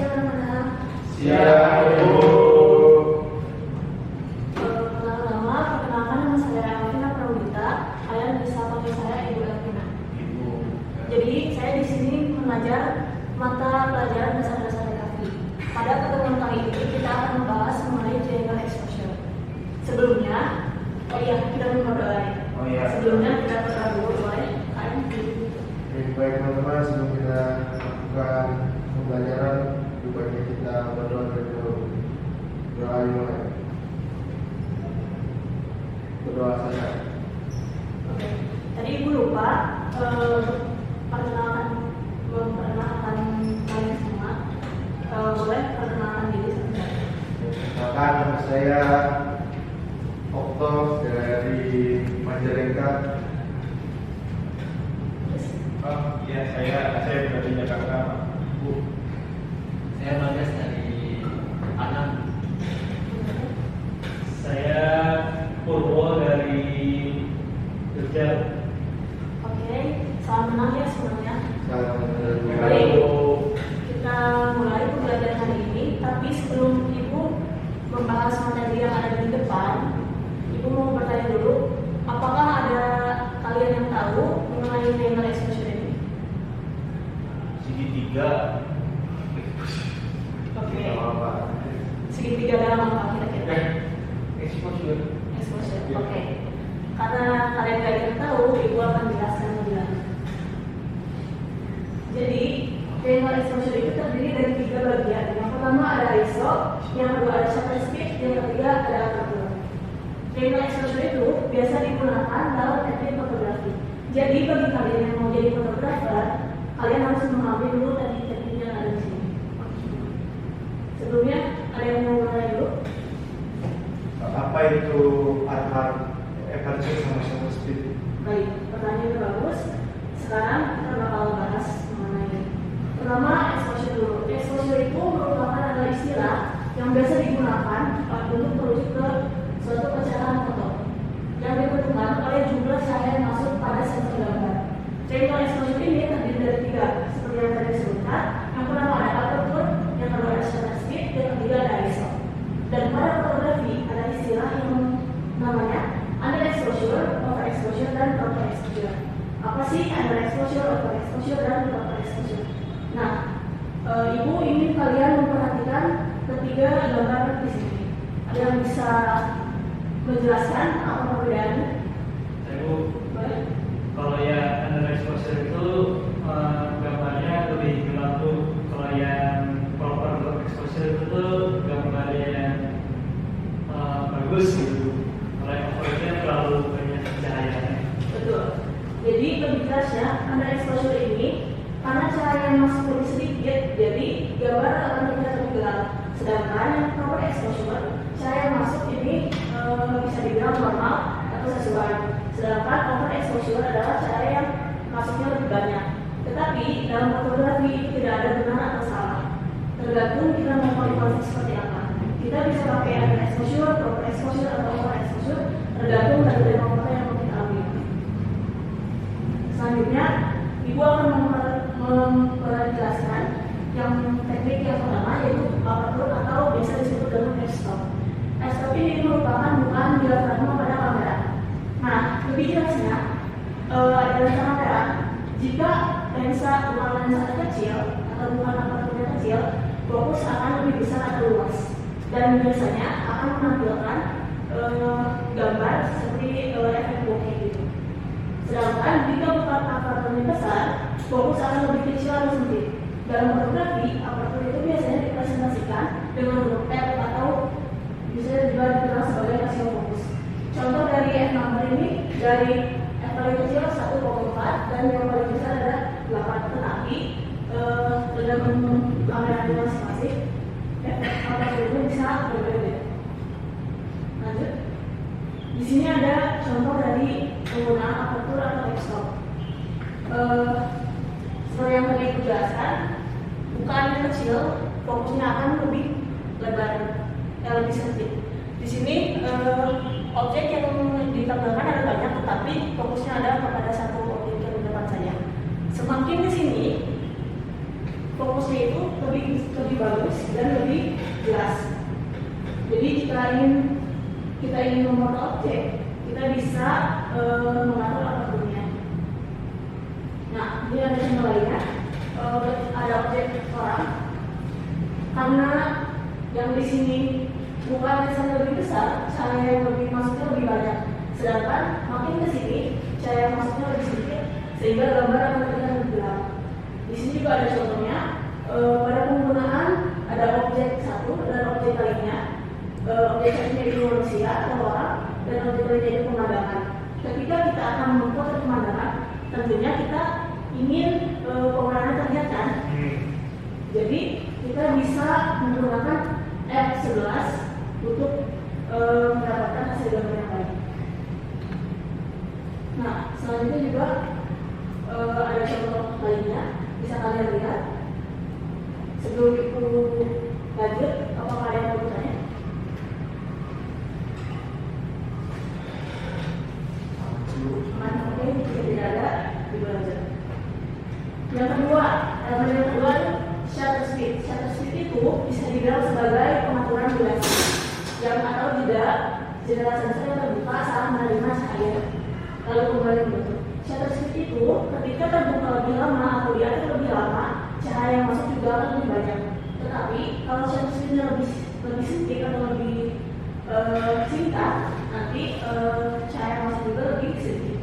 siang anak-anak. Siang, Bu. Perkenalkan nama saya Elvina Prawita. Kalian bisa panggil saya Ibu Elvina. Jadi saya di sini mengajar mata pelajaran dasar-dasar recovery. Pada pertemuan kali ini kita akan membahas mengenai triangle exposure. Sebelumnya, kita berdoa. Sebelumnya kita berdoa dulu, boleh? Baik teman-teman, sebelum kita lakukan pembelajaran, baiknya kita berdoa terlebih dahulu. Doa dimulai. Berdoa saja. Oke. Tadi Ibu lupa memperkenalkan kalian semua. Boleh perkenalkan diri sebentar. Perkenalkan, nama saya Okto dari Majalengka. Saya dari Jakarta, Bu. Saya Bagas dari Padang. Saya Purwo dari Jogja. Oke, salam kenal ya semuanya. Salam Baik, kita mulai pembelajaran hari ini. Tapi sebelum Ibu membahas materi yang ada di depan, Ibu mau bertanya dulu, apakah ada kalian yang tahu mengenai triangle exposure ini? Segitiga. Oke. apa? Segitiga dalam apa kira-kira? Exposure. Exposure. Oke. Karena kalian gak ada yang tahu, Ibu akan jelaskan lebih lanjut. Jadi, triangle exposure itu terdiri dari 3 bagian. Yang pertama ada iso, yang kedua ada shutter speed, yang ketiga ada aperture. Triangle exposure itu biasa digunakan dalam teknik fotografi. Jadi bagi kalian yang mau jadi fotografer, kalian harus memahami dulu teknik-teknik yang ada di sini. Sebelumnya, ada yang mau bertanya dulu? Apa itu aperture sama shutter speed? Baik, pertanyaannya bagus. Sekarang kita bakal bahas mengenai pertama exposure dulu. Exposure itu merupakan adalah istilah yang biasa digunakan untuk merujuk ke suatu pencerahan foto yang ditentukan oleh jumlah cahaya yang masuk pada sensor gambar. Triangle exposure ini terdiri dari 3, seperti yang tadi disebutkan. Yang pertama ada aperture, yang kedua ada shutter speed, yang ketiga ada ISO. Dan pada fotografi ada istilah yang namanya underexposure, overexposure, dan properexposure. Apa sih underexposure, overexposure, dan properexposure? Nah, Ibu ingin kalian memperhatikan ketiga gambar di sini. Ada yang bisa menjelaskan apa perbedaannya? Ibu, Boleh? kalau yang underexposure itu gambarnya lebih gelap tuh. Kalau yang proper exposure itu tuh gambarnya yang bagus gitu. Kalau yang overexposure terlalu banyak cahayanya. Betul. Jadi lebih jelasnya, underexposure ini karena cahaya yang masuk lebih sedikit, jadi gambar akan terlihat lebih gelap. Sedangkan yang proper exposure, cahaya yang masuk ini bisa dibilang normal atau sesuai. Sedangkan overexposure adalah cahaya yang masuknya lebih banyak. Tetapi dalam fotografi itu tidak ada benar atau salah. Tergantung kita mau kualifikasi seperti apa. Kita bisa pakai underexposure, proper exposure, atau overexposure, tergantung dari tema foto yang mau kita ambil. Selanjutnya, Ibu akan memperjelaskan yang teknik yang pertama yaitu aperture atau biasa disebut dengan f-stop. F-stop ini merupakan bukan diafragma pada kamera. Nah, lebih jelasnya ada lensa kamera. Jika lensa bukan lensa kecil atau bukan aperture kecil, fokus akan lebih besar atau luas dan biasanya akan menampilkan gambar seperti efek bokeh gitu. Sedangkan jika bukan aperture besar, fokus akan lebih kecil atau sempit. Dalam fotografi, aperture itu biasanya dipresentasikan dengan bentuk F atau bisa juga dikenal sebagai rasio fokus. Contoh dari F number ini dari F paling kecil 1,4 dan yang paling besar ada 8. Tetapi dengan kamera masing-masing, aperture itu bisa berbeda. Lanjut. Di sini ada contoh dari penggunaan aperture atau f-stop. Seperti yang tadi dijelaskan, bukan yang kecil, fokusnya akan lebih lebar, lebih sempit. Di sini objek yang ditampilkan ada banyak, tetapi fokusnya ada kepada satu objek yang di depan saja. Semakin di sini, fokusnya itu lebih bagus dan lebih jelas. Jadi jika kita ingin memotong objek, kita bisa mengatur aperturnya. Nah, ini ada contoh lainnya. Ada objek orang, karena yang di sini bukan cahaya lebih besar, cahaya yang lebih masuknya lebih banyak. Sedangkan makin ke sini cahaya yang masuknya lebih sedikit, sehingga gambar akan terlihat lebih gelap. Di sini juga ada contohnya. Pada penggunaan ada objek satu dan objek lainnya. Objek satunya itu manusia atau orang, dan objek lainnya itu pemandangan. Ketika kita akan memfoto pemandangan, tentunya kita ingin pemandangan terlihat kan? Jadi kita bisa menggunakan F11 untuk mendapatkan hasil gambar yang baik. Nah, selanjutnya juga ada contoh lainnya, bisa kalian lihat. Sebelum itu lanjut, apakah ada yang mau bertanya? Oke, jika tidak ada, dilanjut. Yang kedua shutter speed. Shutter speed itu bisa dibilang sebagai pengaturan durasi yang atau jendela sensor yang terbuka saat menerima cahaya lalu kembali menutup. Shutter speed itu ketika terbuka lebih lama atau diatur lebih lama, cahaya yang masuk juga akan lebih banyak. Tetapi kalau shutter speednya lebih sedikit atau lebih singkat, nanti cahaya yang masuk juga lebih sedikit.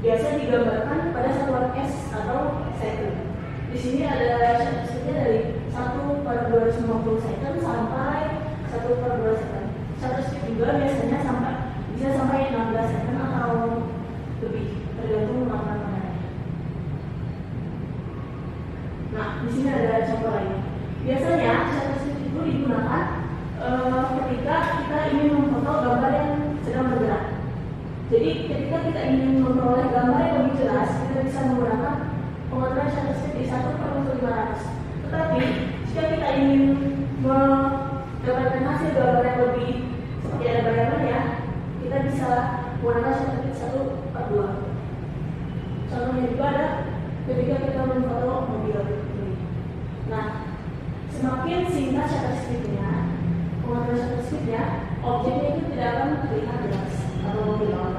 Biasa digambarkan pada satuan S atau second. Di sini ada shutter speednya dari 1/250 second sampai 1/2 second. Shutter speed juga biasanya bisa sampai 16 second atau lebih, tergantung menggunakan kamera. Nah, di sini ada contoh lain. Biasanya shutter speed itu digunakan ketika kita ingin memfoto gambar yang sedang bergerak. Jadi ketika kita ingin memperoleh gambar yang lebih jelas, kita bisa menggunakan pengaturan shutter speed di 1/500. Tetapi jika kita ingin mendapatkan hasil gambar yang lebih seperti ada bayangan ya, kita bisa menggunakan shutter speed 1/2. Contohnya juga ada ketika kita memfoto mobil. Nah, semakin singkat shutter speednya, pengaturan shutter speednya, objeknya itu tidak akan terlihat jelas atau mobil lawan.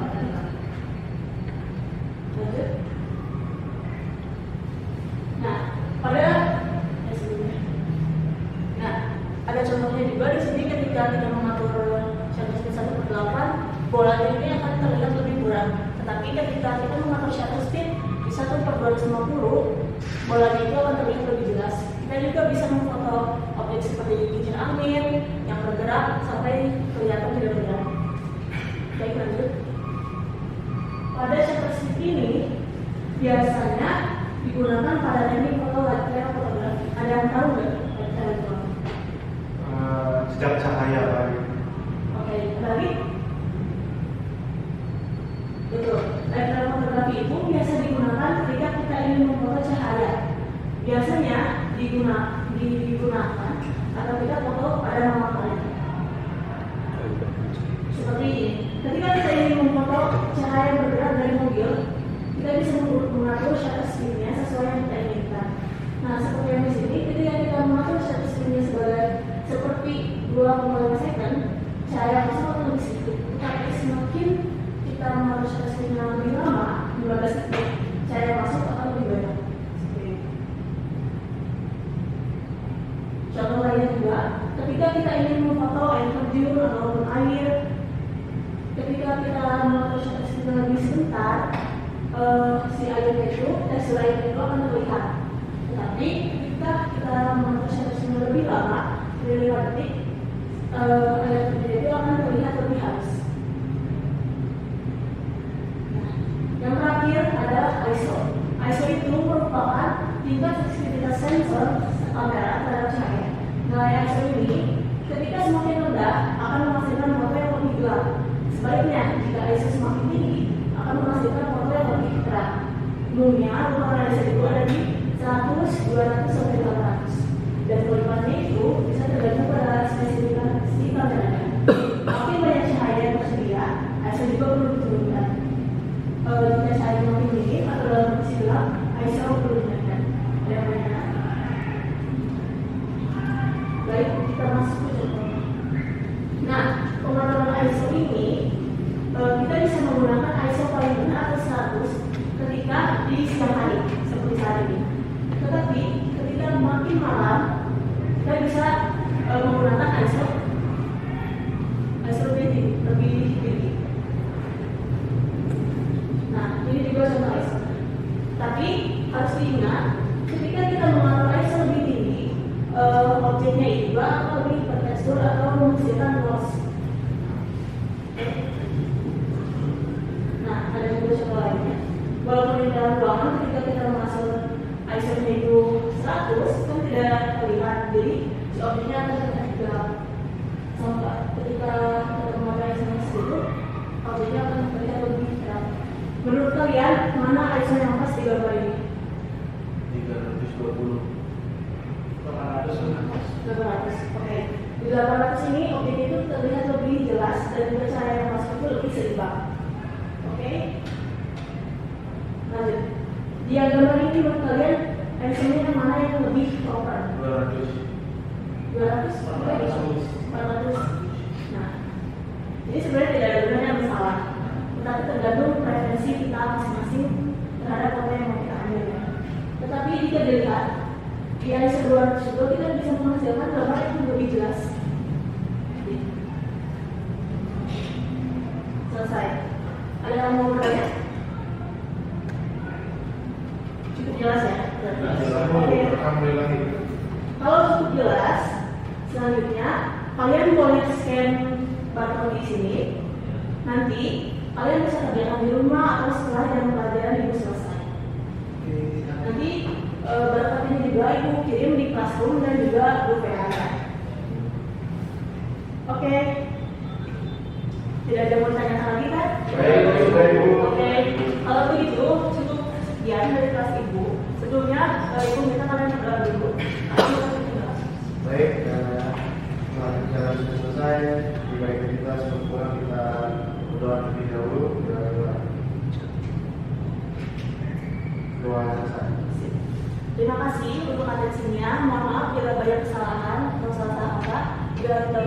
Lanjut. Nah, ada contohnya juga di sini ketika kita mengatur shutter speed 1/8, bola ini akan terlihat lebih buram. Tetapi ketika kita mengatur shutter speed di 1/250, bolanya itu akan terlihat lebih jelas. Kita juga bisa memfoto objek seperti kincir angin yang bergerak sampai kelihatan tidak bergerak. Baik, lanjut. Pada shutter speed ini biasanya digunakan pada teknik foto laser fotografi. Ada yang tahu nggak? Jejak cahaya lagi. Oke, lagi. Betul. Laser fotografi itu biasa digunakan ketika kita ingin memfoto cahaya. Biasanya digunakan atau kita foto pada mama kalian. Seperti ini. Ketika kita ingin memfoto cahaya yang bergerak dari mobil, kita bisa mengatur shutter speednya sesuai yang kita inginkan. Nah, seperti yang di sini, ketika kita mengatur shutter speednya seperti 2,5 second, cahaya masuk akan lebih sedikit. Tetapi semakin kita mengatur shutter speednya lebih lama, 15 detik, cahaya masuk akan lebih banyak. Contoh lainnya juga, ketika kita ingin memfoto air terjun ataupun air, ketika kita mengatur shutter speednya lebih sebentar, si airnya itu, tekstur airnya itu akan terlihat. Tetapi ketika kita mengatur shutter speednya lebih lama, 5 detik, air terjun itu akan terlihat lebih halus. Nah, yang terakhir adalah ISO. ISO itu merupakan tingkat sensitivitas sensor kamera terhadap cahaya. Nilai ISO ini ketika semakin rendah akan menghasilkan foto yang lebih gelap. Sebaliknya, jika ISO semakin tinggi akan menghasilkan foto yang lebih terang. Umumnya ukuran ISO itu ada di 100, 200 sampai 800. Dan kelipatannya itu bisa tergantung pada spesifikasi kameranya. Makin banyak cahaya yang tersedia, ISO juga perlu diturunkan. Jika cahaya makin minim atau dalam kondisi gelap, ISO perlu dinaikkan. Ada yang lainnya? Tetapi ketika makin malam, kita bisa menggunakan ISO breathing lebih tinggi. Nah, ini juga contoh ISO. Tapi harus diingat, ketika kita mengatur ISO lebih tinggi, objeknya itu juga akan lebih bertekstur atau menghasilkan gloss. Nah, ada juga contoh lainnya. Walaupun di dalam ruangan ketika kita mengatur ISO-nya itu 100, kan tidak terlihat, jadi si objeknya akan terlihat gelap. Sampai ketika kita memakai ISO itu, objeknya akan terlihat lebih terang. Menurut kalian, mana ISO yang pas di gambar ini? 320. 800. Oke. Di 800 ini objek itu terlihat lebih jelas dan juga cahaya yang masuk itu lebih seimbang. Oke. Lanjut. Di gambar ini menurut kalian ISO-nya yang mana yang lebih proper? 200. 400. Nah, jadi sebenarnya tidak ada gunanya yang salah, tetapi tergantung preferensi kita masing-masing terhadap apa yang mau kita ambil. Tetapi jika dilihat di ISO 200 itu kita bisa menghasilkan gambar yang lebih jelas. Selesai. Ada yang mau bertanya? Cukup jelas ya? Oke. Alhamdulillah. Kalau cukup jelas, selanjutnya kalian boleh scan barcode di sini. Nanti kalian bisa kerjakan di rumah atau setelah jam pelajaran ibu selesai. Nanti barcode ini juga ibu kirim di classroom dan juga grup WA. Oke. Tidak ada mau tanya lagi kan? Baik, Bu. Oke. Kalau begitu cukup sekian dari kelas ibu. Sebelumnya ibu minta kalian berdoa dulu. Baik, setelah perjalanan sudah selesai, di baik kita sebelum kita berdoa terlebih dahulu. Doa selesai. Terima kasih untuk atensinya. Mohon maaf bila banyak kesalahan atau salah kata. Bila tidak